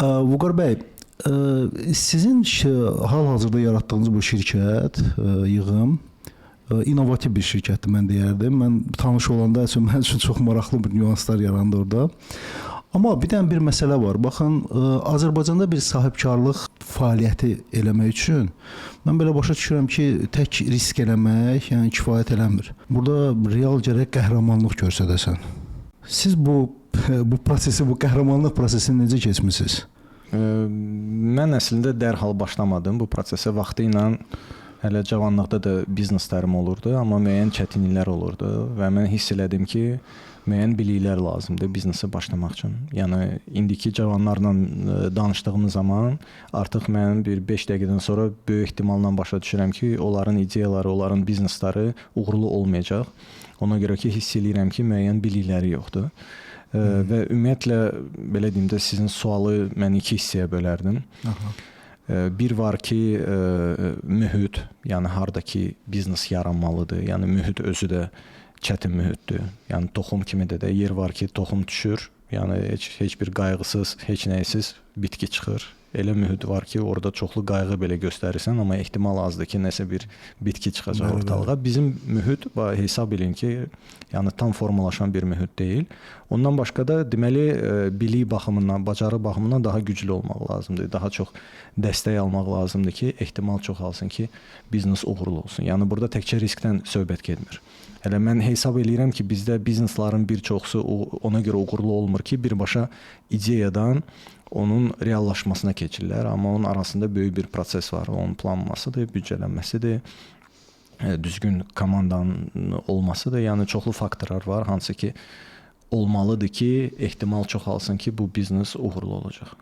Vüqar bəy, sizin hal-hazırda yaratdığınız bu şirkət, yığım, innovativ bir şirkətdir mən deyərdim. Mən tanış olanda mən üçün çox maraqlı bir nüanslar yarandı orada. Amma bir dənə bir məsələ var. Baxın, Azərbaycanda bir sahibkarlıq fəaliyyəti eləmək üçün mən belə başa düşürəm ki, tək risk eləmək, yəni kifayət eləmir. Burada real gərək qəhrəmanlıq göstərəsən. Siz bu prosesi, bu qəhrəmanlıq prosesini necə keçmisiniz? Mən əslində dərhal başlamadım bu prosesə. Vaxtı ilə hələ cavanlıqda da bizneslərim olurdu, amma müəyyən çətinliklər olurdu və mən hiss elədim ki, müəyyən biliklər lazımdır biznesi başlamaq üçün. Yəni indiki cavanlarla danışdığımız zaman artıq mən bir 5 dəqiqədən sonra böyük ehtimalla başa düşürəm ki, onların ideyaları, onların biznesləri uğurlu olmayacaq. Ona görə ki, hiss eləyirəm ki, müəyyən bilikləri yoxdur. Və ümumiyyətlə belə deyim də sizin sualı mən iki hissəyə bölərdim. Bir var ki, mühit, yəni hardakı biznes yaranmalıdır. Yəni mühit özü də çətin mühitdir. Yəni toxum kimi də yer var ki, toxum düşür. Yəni heç bir qayğısız, heç nəysiz bitki çıxır. Elə mühit var ki, orada çoxlu qayğı belə göstərirsən, amma ehtimal azdır ki, nəsə bir bitki çıxacaq ortalığa. Bizim mühit hesab edin ki, yəni tam formalaşan bir mühit deyil. Ondan başqa da deməli bilik baxımından, bacarıq baxımından daha güclü olmaq lazımdır. Daha çox dəstək almaq lazımdır ki, ehtimal çoxalsın ki, biznes uğurlu olsun. Yəni burada təkcə riskdən söhbət getmir. Hələ mən hesab eləyirəm ki, bizdə bizneslərin bir çoxusu ona görə uğurlu olmur ki, birbaşa ideyadan onun reallaşmasına keçirlər, amma onun arasında böyük bir proses var. Onun planlamasıdır, büdcələnməsidir, düzgün komandanın olmasıdır. Yəni çoxlu faktorlar var, hansı ki olmalıdır ki, ehtimal çoxalsın ki, bu biznes uğurlu olacaq.